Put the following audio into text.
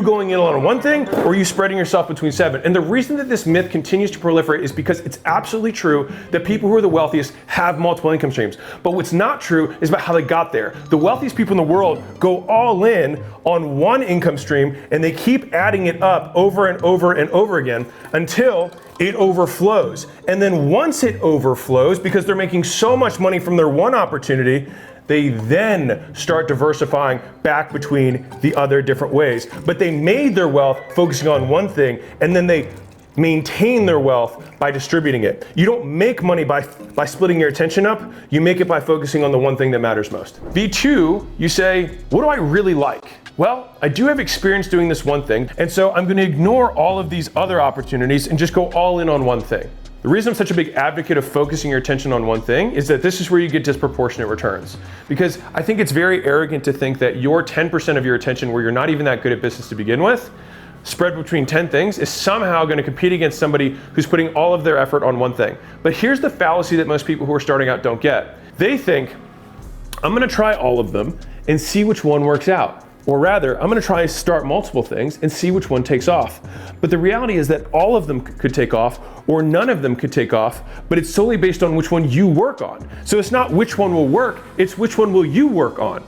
you going in on one thing or you spreading yourself between 7? And the reason that this myth continues to proliferate is because it's absolutely true that people who are the wealthiest have multiple income streams. But what's not true is about how they got there. The wealthiest people in the world go all in on one income stream and they keep adding it up over and over and over again until it overflows. And then once it overflows, because they're making so much money from their one opportunity, they then start diversifying back between the other different ways. But they made their wealth focusing on one thing, and then they maintain their wealth by distributing it. You don't make money by splitting your attention up, you make it by focusing on the one thing that matters most. V2, you say, what do I really like? Well, I do have experience doing this one thing, and so I'm gonna ignore all of these other opportunities and just go all in on one thing. The reason I'm such a big advocate of focusing your attention on one thing is that this is where you get disproportionate returns. Because I think it's very arrogant to think that your 10% of your attention, where you're not even that good at business to begin with, spread between 10 things, is somehow going to compete against somebody who's putting all of their effort on one thing. But here's the fallacy that most people who are starting out don't get. They think, I'm going to try all of them and see which one works out. Or rather, I'm going to try and start multiple things and see which one takes off. But the reality is that all of them could take off, or none of them could take off, but it's solely based on which one you work on. So it's not which one will work, it's which one will you work on.